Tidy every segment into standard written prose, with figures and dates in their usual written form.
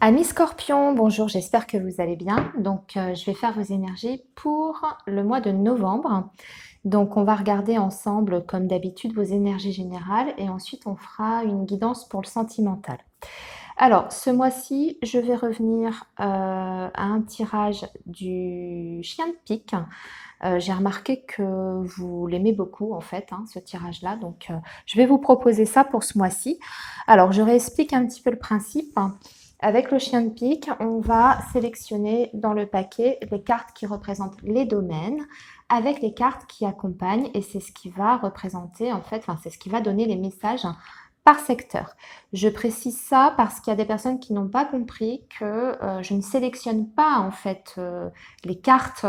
Amis Scorpion, bonjour, j'espère que vous allez bien. Donc, je vais faire vos énergies pour le mois de novembre. Donc, on va regarder ensemble, comme d'habitude, vos énergies générales et ensuite on fera une guidance pour le sentimental. Alors, ce mois-ci, je vais revenir à un tirage du chien de pique. J'ai remarqué que vous l'aimez beaucoup en fait, hein, ce tirage-là. Donc, je vais vous proposer ça pour ce mois-ci. Alors, je réexplique un petit peu le principe. Avec le chien de pique, on va sélectionner dans le paquet les cartes qui représentent les domaines avec les cartes qui accompagnent et c'est ce qui va représenter en fait, enfin c'est ce qui va donner les messages par secteur. Je précise ça parce qu'il y a des personnes qui n'ont pas compris que je ne sélectionne pas en fait les cartes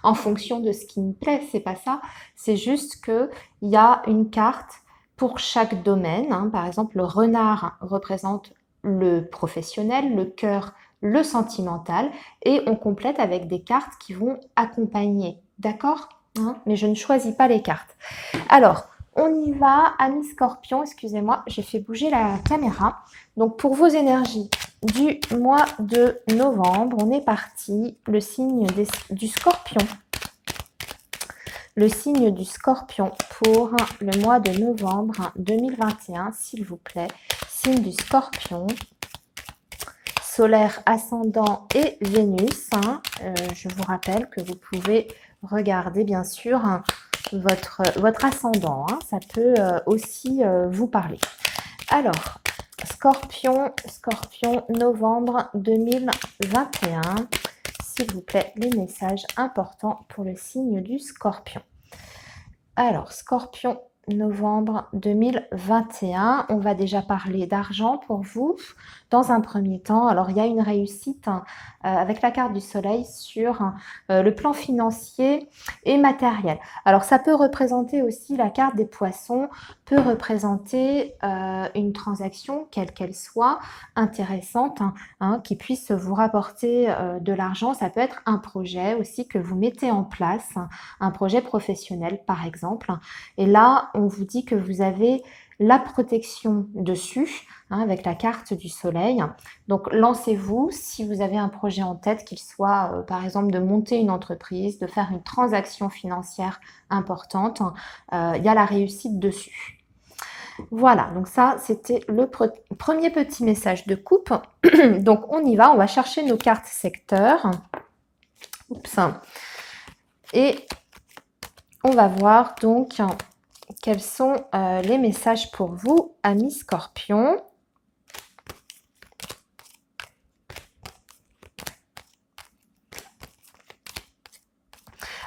en fonction de ce qui me plaît, c'est pas ça. C'est juste que il y a une carte pour chaque domaine, hein. Par exemple, le renard représente le professionnel, le cœur, le sentimental, et on complète avec des cartes qui vont accompagner, d'accord, hein. Mais je ne choisis pas les cartes. Alors, on y va, amis Scorpion, excusez-moi, j'ai fait bouger la caméra. Donc, pour vos énergies du mois de novembre, on est parti, le signe du Scorpion. Le signe du Scorpion pour le mois de novembre 2021, s'il vous plaît. Signe du Scorpion, solaire, ascendant et Vénus. Je vous rappelle que vous pouvez regarder bien sûr votre ascendant. Ça peut aussi vous parler. Alors, Scorpion, novembre 2021. S'il vous plaît, les messages importants pour le signe du Scorpion. Alors, Scorpion, novembre 2021. On va déjà parler d'argent pour vous. Dans un premier temps, alors il y a une réussite avec la carte du soleil sur le plan financier et matériel. Alors ça peut représenter aussi, la carte des poissons peut représenter une transaction, quelle qu'elle soit, intéressante, qui puisse vous rapporter de l'argent. Ça peut être un projet aussi que vous mettez en place, un projet professionnel par exemple. Et là, on vous dit que vous avez la protection dessus, avec la carte du soleil. Donc, lancez-vous si vous avez un projet en tête, qu'il soit, par exemple, de monter une entreprise, de faire une transaction financière importante. Il y a la réussite dessus. Voilà, donc ça, c'était le premier petit message de coupe. Donc, on y va, on va chercher nos cartes secteurs. Oups. Et on va voir donc quels sont les messages pour vous, amis Scorpion.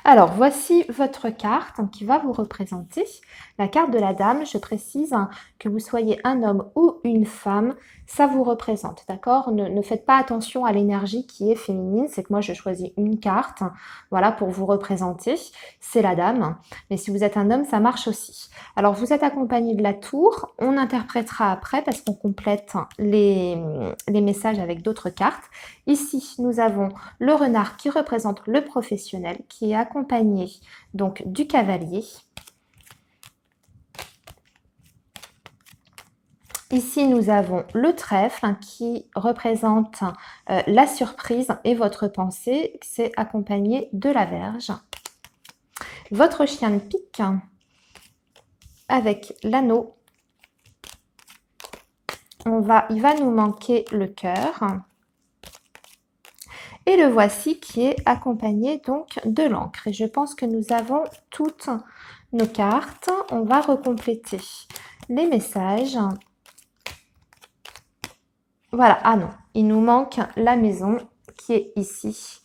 Alors, voici votre carte qui va vous représenter. La carte de la dame, je précise que vous soyez un homme ou une femme, ça vous représente, d'accord? Ne faites pas attention à l'énergie qui est féminine, c'est que moi je choisis une carte, voilà, pour vous représenter, c'est la dame. Mais si vous êtes un homme, ça marche aussi. Alors, vous êtes accompagné de la tour, on interprétera après parce qu'on complète les messages avec d'autres cartes. Ici, nous avons le renard qui représente le professionnel, qui est accompagné donc du cavalier. Ici, nous avons le trèfle qui représente la surprise et votre pensée, c'est accompagné de la Vierge. Votre chien de pique avec l'anneau. Il va nous manquer le cœur. Et le voici qui est accompagné donc de l'encre. Et je pense que nous avons toutes nos cartes. On va recompléter les messages. Voilà, ah non, il nous manque la maison qui est ici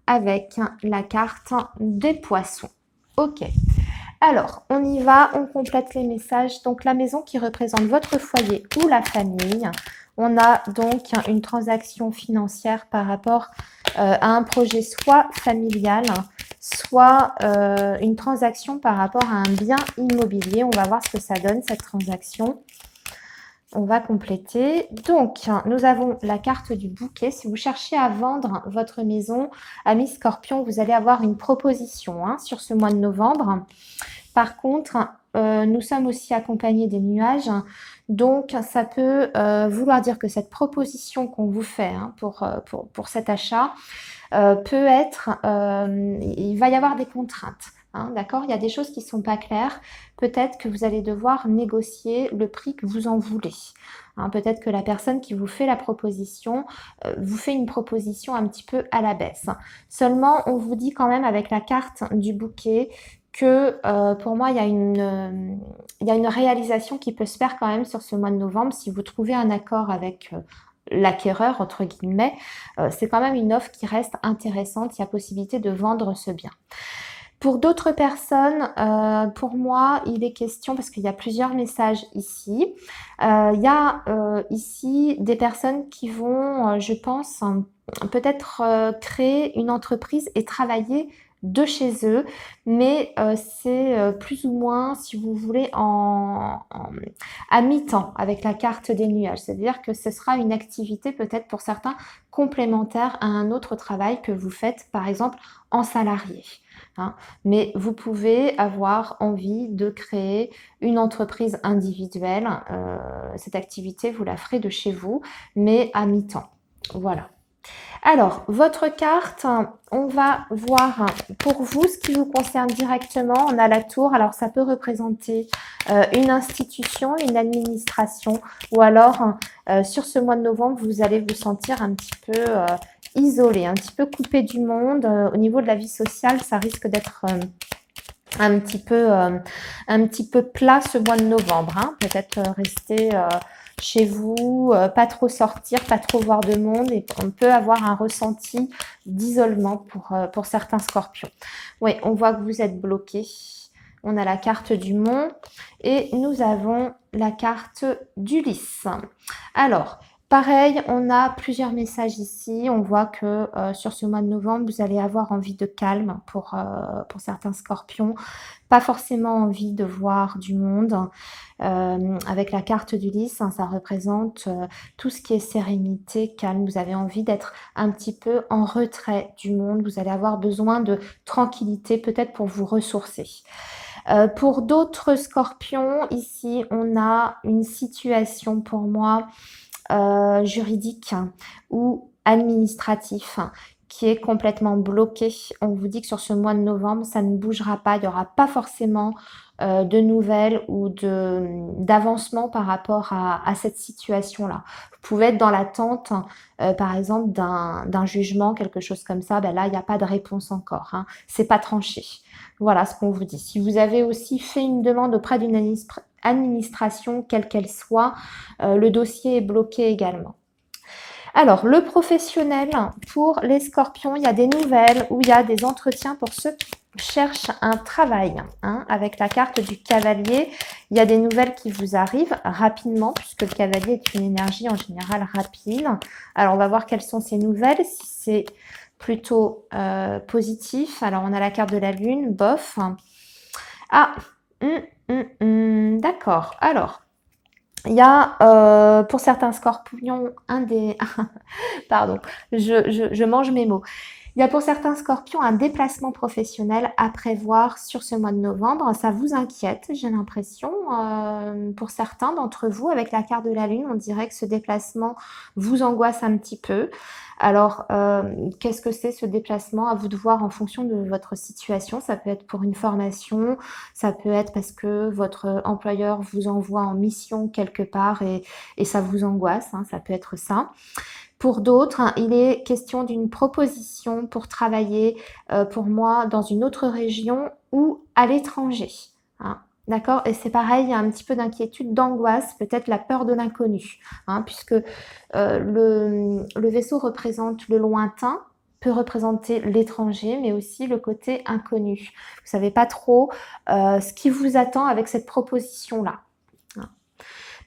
avec la carte des poissons. Ok, alors on y va, on complète les messages. Donc la maison qui représente votre foyer ou la famille. On a donc une transaction financière par rapport à un projet soit familial, soit une transaction par rapport à un bien immobilier. On va voir ce que ça donne cette transaction. On va compléter. Donc, nous avons la carte du bouquet. Si vous cherchez à vendre votre maison, amis Scorpion, vous allez avoir une proposition sur ce mois de novembre. Par contre, nous sommes aussi accompagnés des nuages, hein. Donc ça peut vouloir dire que cette proposition qu'on vous fait, hein, pour cet achat peut être, il va y avoir des contraintes. Hein, d'accord? Il y a des choses qui ne sont pas claires. Peut-être que vous allez devoir négocier le prix que vous en voulez. Hein, peut-être que la personne qui vous fait la proposition vous fait une proposition un petit peu à la baisse. Seulement, on vous dit quand même avec la carte du bouquet que pour moi, il y a une réalisation qui peut se faire quand même sur ce mois de novembre si vous trouvez un accord avec l'acquéreur, entre guillemets. C'est quand même une offre qui reste intéressante. Il y a possibilité de vendre ce bien. Pour d'autres personnes, pour moi, il est question, parce qu'il y a plusieurs messages ici, il y a ici des personnes qui vont, je pense, peut-être créer une entreprise et travailler de chez eux, mais c'est plus ou moins, si vous voulez, à mi-temps avec la carte des nuages. C'est-à-dire que ce sera une activité peut-être pour certains complémentaire à un autre travail que vous faites, par exemple, en salarié. Hein. Mais vous pouvez avoir envie de créer une entreprise individuelle. Cette activité, vous la ferez de chez vous, mais à mi-temps. Voilà. Alors, votre carte, on va voir pour vous ce qui vous concerne directement. On a la tour, alors ça peut représenter une institution, une administration, ou alors sur ce mois de novembre, vous allez vous sentir un petit peu isolé, un petit peu coupé du monde. Au niveau de la vie sociale, ça risque d'être un petit peu plat ce mois de novembre. Hein. Peut-être rester chez vous, pas trop sortir, pas trop voir de monde, et on peut avoir un ressenti d'isolement pour certains scorpions. Oui, on voit que vous êtes bloqué. On a la carte du mont et nous avons la carte du lys. Alors, pareil, on a plusieurs messages ici. On voit que sur ce mois de novembre, vous allez avoir envie de calme pour certains scorpions. Pas forcément envie de voir du monde. Avec la carte du lys, hein, ça représente tout ce qui est sérénité, calme. Vous avez envie d'être un petit peu en retrait du monde. Vous allez avoir besoin de tranquillité, peut-être pour vous ressourcer. Pour d'autres scorpions, ici, on a une situation pour moi juridique ou administratif qui est complètement bloqué. On vous dit que sur ce mois de novembre, ça ne bougera pas. Il n'y aura pas forcément de nouvelles ou d'avancement par rapport à cette situation-là. Vous pouvez être dans l'attente, par exemple, d'un jugement, quelque chose comme ça. Ben là, il n'y a pas de réponse encore. Hein. C'est pas tranché. Voilà ce qu'on vous dit. Si vous avez aussi fait une demande auprès d'une administration, quelle qu'elle soit, le dossier est bloqué également. Alors, le professionnel, pour les scorpions, il y a des nouvelles ou il y a des entretiens pour ceux qui cherchent un travail. Hein. Avec la carte du cavalier, il y a des nouvelles qui vous arrivent rapidement, puisque le cavalier est une énergie en général rapide. Alors, on va voir quelles sont ces nouvelles, si c'est plutôt positif. Alors, on a la carte de la lune, bof. Ah, d'accord. Alors, il y a pour certains scorpions pardon, je mange mes mots. Il y a pour certains scorpions un déplacement professionnel à prévoir sur ce mois de novembre. Ça vous inquiète, j'ai l'impression. Pour certains d'entre vous, avec la carte de la lune, on dirait que ce déplacement vous angoisse un petit peu. Alors, qu'est-ce que c'est ce déplacement? À vous de voir en fonction de votre situation. Ça peut être pour une formation, ça peut être parce que votre employeur vous envoie en mission quelque part et ça vous angoisse. Hein, ça peut être ça. Pour d'autres, hein, il est question d'une proposition pour travailler, pour moi, dans une autre région ou à l'étranger. Hein. D'accord? Et c'est pareil, il y a un petit peu d'inquiétude, d'angoisse, peut-être la peur de l'inconnu, hein, puisque le vaisseau représente le lointain, peut représenter l'étranger, mais aussi le côté inconnu. Vous ne savez pas trop ce qui vous attend avec cette proposition-là.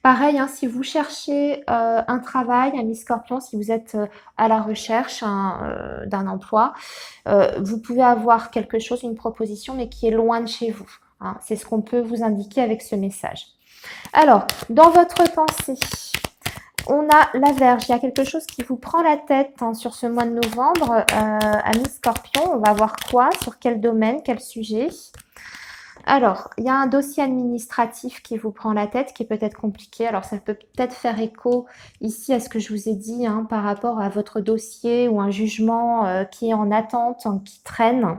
Pareil, hein, si vous cherchez un travail, ami Scorpion, si vous êtes à la recherche d'un emploi, vous pouvez avoir quelque chose, une proposition, mais qui est loin de chez vous. Hein. C'est ce qu'on peut vous indiquer avec ce message. Alors, dans votre pensée, on a la Vierge. Il y a quelque chose qui vous prend la tête hein, sur ce mois de novembre, ami Scorpion. On va voir quoi, sur quel domaine, quel sujet. Alors, il y a un dossier administratif qui vous prend la tête, qui est peut-être compliqué. Alors, ça peut peut-être faire écho ici à ce que je vous ai dit hein, par rapport à votre dossier ou un jugement qui est en attente, hein, qui traîne.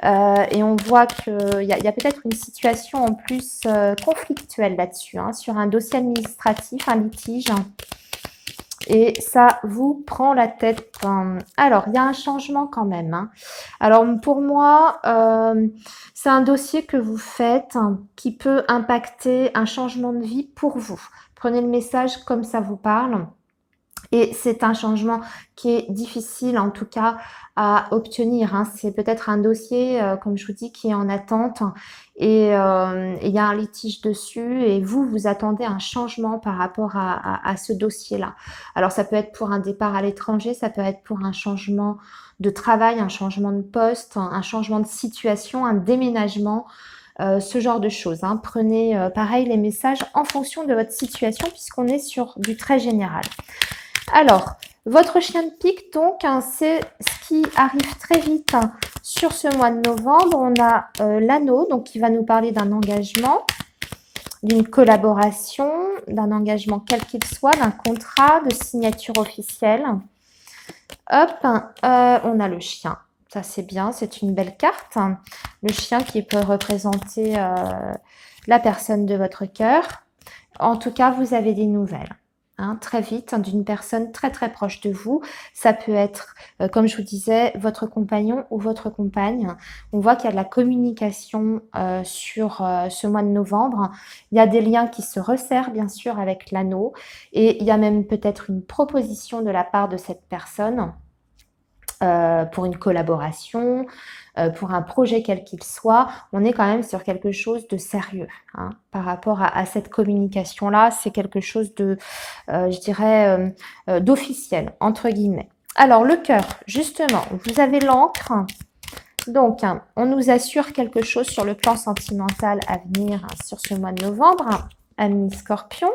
Et on voit qu'il y a peut-être une situation en plus conflictuelle là-dessus, hein, sur un dossier administratif, un litige. Et ça vous prend la tête. Alors, il y a un changement quand même. Hein. Alors, pour moi, c'est un dossier que vous faites qui peut impacter un changement de vie pour vous. Prenez le message comme ça vous parle. Et c'est un changement qui est difficile, en tout cas, à obtenir. Hein. C'est peut-être un dossier, comme je vous dis, qui est en attente et il y a un litige dessus et vous attendez un changement par rapport à ce dossier-là. Alors, ça peut être pour un départ à l'étranger, ça peut être pour un changement de travail, un changement de poste, un changement de situation, un déménagement. Ce genre de choses. Hein. Prenez pareil les messages en fonction de votre situation puisqu'on est sur du très général. Alors, votre chien de pique, donc, hein, c'est ce qui arrive très vite hein, sur ce mois de novembre. On a l'anneau, donc qui va nous parler d'un engagement, d'une collaboration, d'un engagement quel qu'il soit, d'un contrat, de signature officielle. Hop, on a le chien. Ça, c'est bien, c'est une belle carte. Le chien qui peut représenter la personne de votre cœur. En tout cas, vous avez des nouvelles. Hein, très vite, hein, d'une personne très très proche de vous. Ça peut être, comme je vous disais, votre compagnon ou votre compagne. On voit qu'il y a de la communication sur ce mois de novembre. Il y a des liens qui se resserrent bien sûr avec l'anneau et il y a même peut-être une proposition de la part de cette personne pour une collaboration, pour un projet quel qu'il soit, on est quand même sur quelque chose de sérieux hein, par rapport à cette communication-là. C'est quelque chose de, je dirais, d'officiel, entre guillemets. Alors, le cœur, justement, vous avez l'encre. Donc, hein, on nous assure quelque chose sur le plan sentimental à venir hein, sur ce mois de novembre. Hein, ami Scorpion.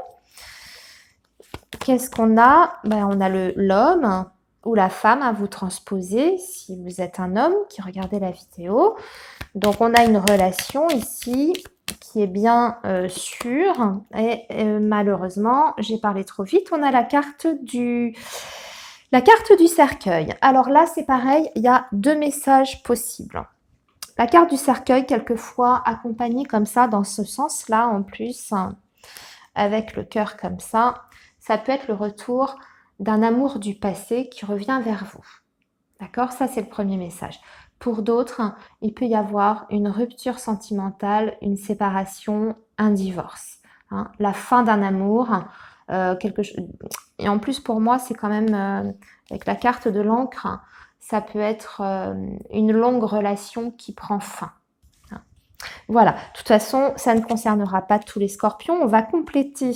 Qu'est-ce qu'on a? Ben, on a l'homme ou la femme à vous transposer si vous êtes un homme qui regardez la vidéo. Donc, on a une relation ici qui est bien sûre et malheureusement, j'ai parlé trop vite. On a la carte du cercueil. Alors là, c'est pareil, il y a deux messages possibles. La carte du cercueil, quelquefois accompagnée comme ça, dans ce sens-là en plus, avec le cœur comme ça peut être le retour d'un amour du passé qui revient vers vous. D'accord? Ça, c'est le premier message. Pour d'autres, il peut y avoir une rupture sentimentale, une séparation, un divorce. Hein, la fin d'un amour, quelque chose. Et en plus, pour moi, c'est quand même, avec la carte de l'encre, ça peut être une longue relation qui prend fin. Hein. Voilà. De toute façon, ça ne concernera pas tous les scorpions. On va compléter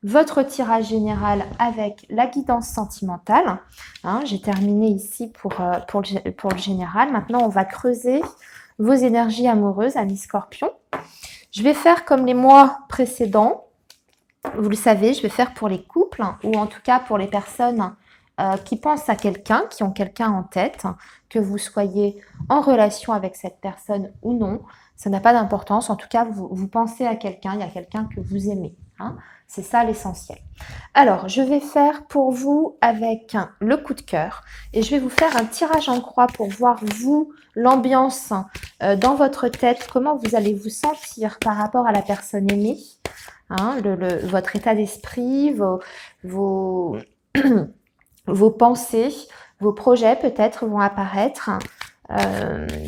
votre tirage général avec la guidance sentimentale. Hein, j'ai terminé ici pour le général. Maintenant, on va creuser vos énergies amoureuses, amis scorpions. Je vais faire comme les mois précédents. Vous le savez, je vais faire pour les couples ou en tout cas pour les personnes qui pensent à quelqu'un, qui ont quelqu'un en tête, que vous soyez en relation avec cette personne ou non. Ça n'a pas d'importance. En tout cas, vous pensez à quelqu'un, il y a quelqu'un que vous aimez. Hein. C'est ça l'essentiel. Alors, je vais faire pour vous avec le coup de cœur et je vais vous faire un tirage en croix pour voir vous, l'ambiance dans votre tête, comment vous allez vous sentir par rapport à la personne aimée, hein, votre état d'esprit, vos pensées, vos projets peut-être vont apparaître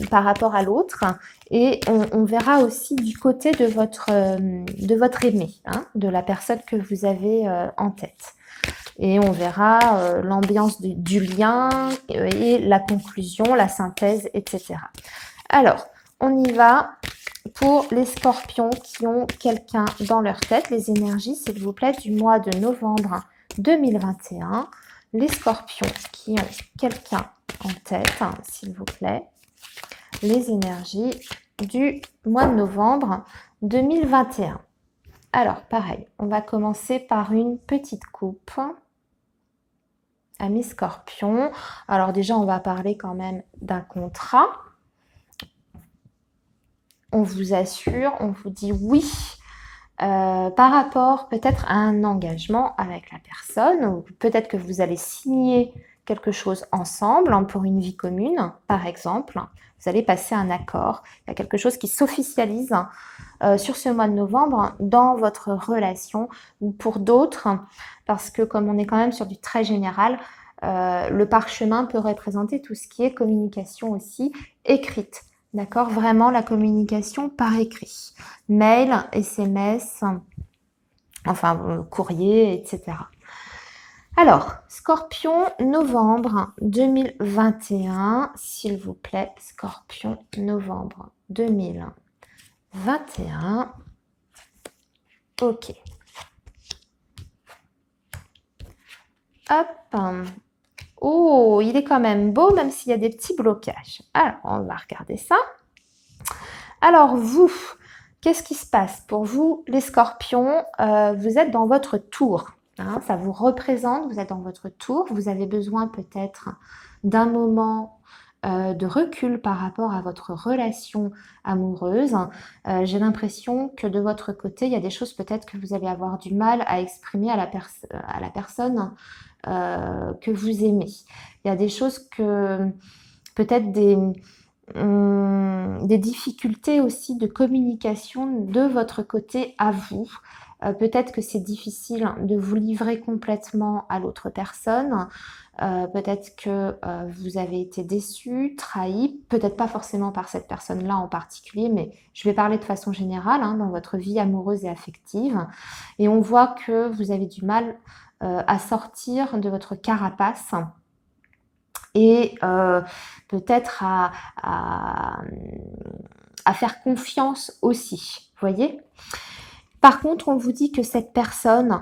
par rapport à l'autre et on verra aussi du côté de votre aimé, hein, de la personne que vous avez en tête. Et on verra l'ambiance du lien et la conclusion, la synthèse, etc. Alors, on y va pour les scorpions qui ont quelqu'un dans leur tête. Les énergies, s'il vous plaît, du mois de novembre 2021. Les scorpions qui ont quelqu'un en tête, hein, s'il vous plaît. Les énergies du mois de novembre 2021. Alors, pareil, on va commencer par une petite coupe. Amis scorpions. Alors déjà, on va parler quand même d'un contrat. on vous assure, on vous dit oui par rapport peut-être à un engagement avec la personne, ou peut-être que vous allez signer quelque chose ensemble pour une vie commune, par exemple. Vous allez passer un accord. Il y a quelque chose qui s'officialise sur ce mois de novembre dans votre relation, ou pour d'autres, parce que comme on est quand même sur du très général, le parchemin peut représenter tout ce qui est communication aussi écrite. D'accord? Vraiment la communication par écrit. Mail, SMS, enfin courrier, etc. Alors, Scorpion, novembre 2021, s'il vous plaît, Scorpion, novembre 2021. Ok. Hop. Oh, il est quand même beau, même s'il y a des petits blocages. Alors, on va regarder ça. Alors, vous, qu'est-ce qui se passe pour vous, les scorpions? Vous êtes dans votre tour. Hein, ça vous représente, vous êtes dans votre tour. Vous avez besoin peut-être d'un moment de recul par rapport à votre relation amoureuse. J'ai l'impression que de votre côté, il y a des choses peut-être que vous allez avoir du mal à exprimer à la personne que vous aimez. Il y a des choses que peut-être des difficultés aussi de communication de votre côté à vous. Peut-être que c'est difficile de vous livrer complètement à l'autre personne. Peut-être que vous avez été déçu, trahi, peut-être pas forcément par cette personne-là en particulier, mais je vais parler de façon générale dans votre vie amoureuse et affective. Et on voit que vous avez du mal à sortir de votre carapace et peut-être à faire confiance aussi, vous voyez. Par contre, on vous dit que cette personne,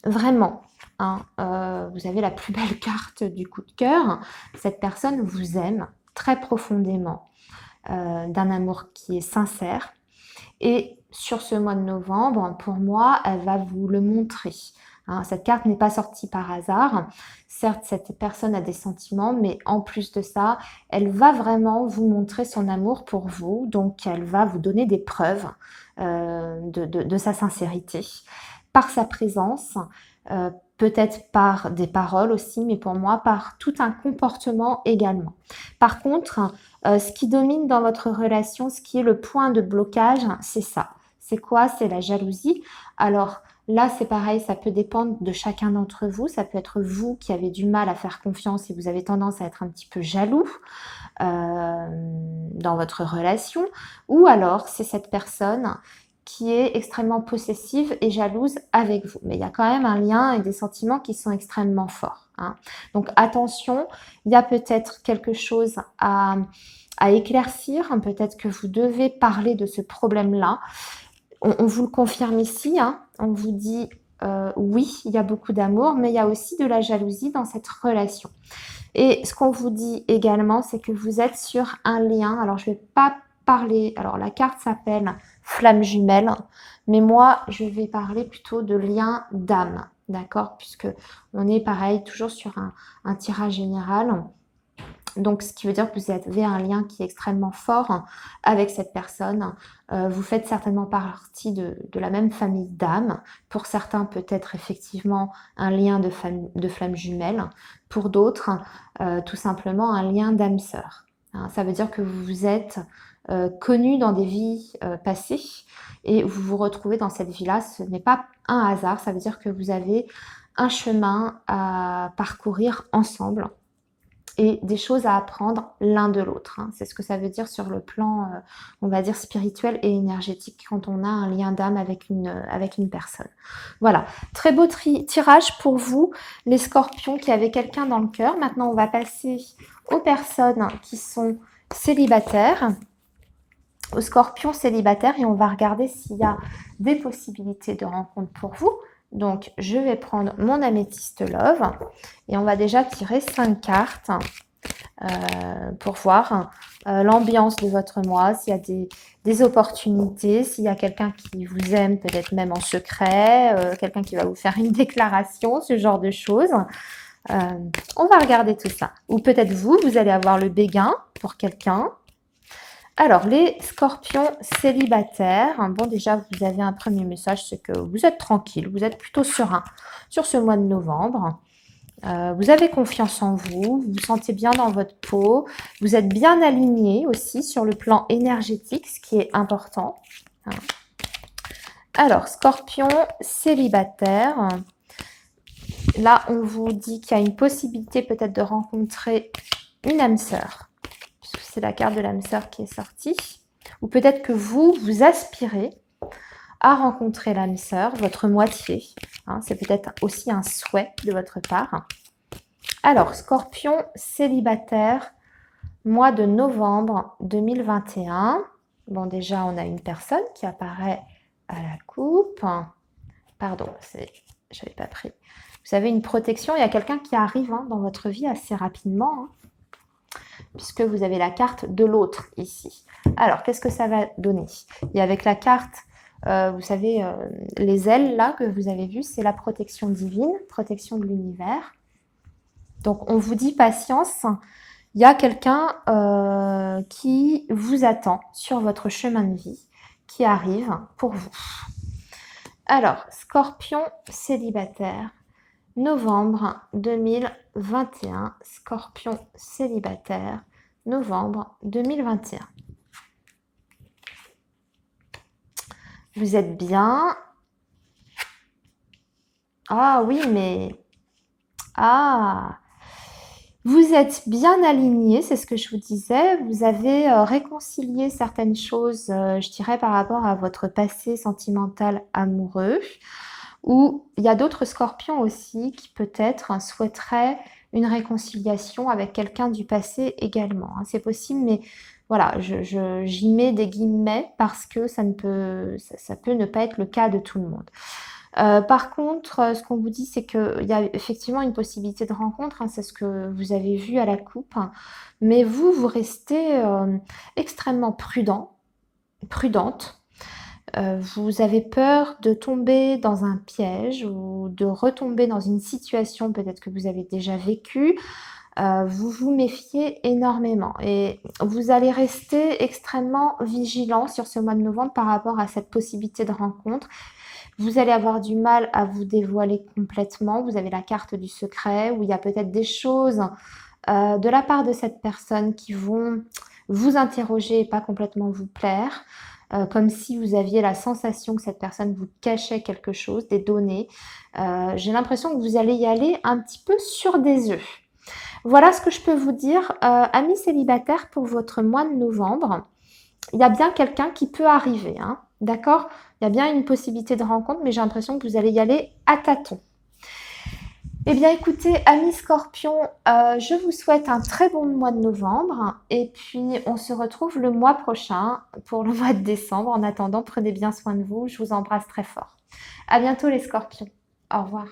vraiment, vous avez la plus belle carte du coup de cœur, cette personne vous aime très profondément, d'un amour qui est sincère. Et sur ce mois de novembre, pour moi, elle va vous le montrer. Cette carte n'est pas sortie par hasard. Certes, cette personne a des sentiments, mais en plus de ça, elle va vraiment vous montrer son amour pour vous. Donc, elle va vous donner des preuves de sa sincérité, par sa présence, peut-être par des paroles aussi, mais pour moi, par tout un comportement également. Par contre, ce qui domine dans votre relation, ce qui est le point de blocage, c'est ça. C'est quoi? C'est la jalousie. Alors là, c'est pareil, ça peut dépendre de chacun d'entre vous. Ça peut être vous qui avez du mal à faire confiance et vous avez tendance à être un petit peu jaloux dans votre relation. Ou alors, c'est cette personne qui est extrêmement possessive et jalouse avec vous. Mais il y a quand même un lien et des sentiments qui sont extrêmement forts. Donc attention, il y a peut-être quelque chose à éclaircir. Peut-être que vous devez parler de ce problème-là. On vous le confirme ici. On vous dit oui, il y a beaucoup d'amour, mais il y a aussi de la jalousie dans cette relation. Et ce qu'on vous dit également, c'est que vous êtes sur un lien. Alors, je ne vais pas parler... Alors, la carte s'appelle Flamme jumelle, mais moi, je vais parler plutôt de lien d'âme, d'accord? Puisque on est pareil, toujours sur un tirage général. Donc, ce qui veut dire que vous avez un lien qui est extrêmement fort avec cette personne. Vous faites certainement partie de la même famille d'âmes. Pour certains, peut-être effectivement un lien de flamme jumelle. Pour d'autres, tout simplement un lien d'âme sœur. Ça veut dire que vous vous êtes connus dans des vies passées et vous vous retrouvez dans cette vie-là. Ce n'est pas un hasard, ça veut dire que vous avez un chemin à parcourir ensemble et des choses à apprendre l'un de l'autre. C'est ce que ça veut dire sur le plan, on va dire, spirituel et énergétique quand on a un lien d'âme avec une personne. Voilà, très beau tirage pour vous, les scorpions qui avaient quelqu'un dans le cœur. Maintenant, on va passer aux personnes qui sont célibataires, aux scorpions célibataires, et on va regarder s'il y a des possibilités de rencontre pour vous. Donc, je vais prendre mon améthyste love et on va déjà tirer 5 cartes pour voir l'ambiance de votre mois, s'il y a des opportunités, s'il y a quelqu'un qui vous aime, peut-être même en secret, quelqu'un qui va vous faire une déclaration, ce genre de choses. On va regarder tout ça. Ou peut-être vous allez avoir le béguin pour quelqu'un. Alors, les scorpions célibataires, bon déjà vous avez un premier message, c'est que vous êtes tranquille, vous êtes plutôt serein sur ce mois de novembre. Vous avez confiance en vous, vous vous sentez bien dans votre peau, vous êtes bien aligné aussi sur le plan énergétique, ce qui est important. Alors, scorpion célibataire, là on vous dit qu'il y a une possibilité peut-être de rencontrer une âme sœur, puisque c'est la carte de l'âme sœur qui est sortie, ou peut-être que vous aspirez à rencontrer l'âme sœur, votre moitié. C'est peut-être aussi un souhait de votre part. Alors, scorpion célibataire, mois de novembre 2021. Bon, déjà, on a une personne qui apparaît à la coupe. Pardon, je n'avais pas pris. Vous avez une protection, il y a quelqu'un qui arrive dans votre vie assez rapidement, puisque vous avez la carte de l'autre ici. Alors, qu'est-ce que ça va donner? Et avec la carte, vous savez, les ailes là que vous avez vues, c'est la protection divine, protection de l'univers. Donc, on vous dit patience. Il y a quelqu'un qui vous attend sur votre chemin de vie, qui arrive pour vous. Alors, scorpion célibataire, novembre 2021. Scorpion célibataire, novembre 2021. Vous êtes bien. Ah oui, mais... Ah, vous êtes bien aligné, c'est ce que je vous disais. Vous avez réconcilié certaines choses, je dirais, par rapport à votre passé sentimental amoureux. Ou il y a d'autres scorpions aussi qui peut-être souhaiteraient une réconciliation avec quelqu'un du passé également. C'est possible, mais voilà, j'y mets des guillemets parce que ça peut ne pas être le cas de tout le monde. Par contre, ce qu'on vous dit, c'est qu'il y a effectivement une possibilité de rencontre, c'est ce que vous avez vu à la coupe, mais vous restez extrêmement prudente. Vous avez peur de tomber dans un piège ou de retomber dans une situation peut-être que vous avez déjà vécue. Vous vous méfiez énormément et vous allez rester extrêmement vigilant sur ce mois de novembre par rapport à cette possibilité de rencontre. Vous allez avoir du mal à vous dévoiler complètement. Vous avez la carte du secret où il y a peut-être des choses de la part de cette personne qui vont vous interroger et pas complètement vous plaire. Comme si vous aviez la sensation que cette personne vous cachait quelque chose, des données. J'ai l'impression que vous allez y aller un petit peu sur des œufs. Voilà ce que je peux vous dire, amis célibataires, pour votre mois de novembre. Il y a bien quelqu'un qui peut arriver, d'accord? Il y a bien une possibilité de rencontre, mais j'ai l'impression que vous allez y aller à tâtons. Eh bien, écoutez, amis scorpions, je vous souhaite un très bon mois de novembre. Et puis, on se retrouve le mois prochain pour le mois de décembre. En attendant, prenez bien soin de vous. Je vous embrasse très fort. À bientôt les scorpions. Au revoir.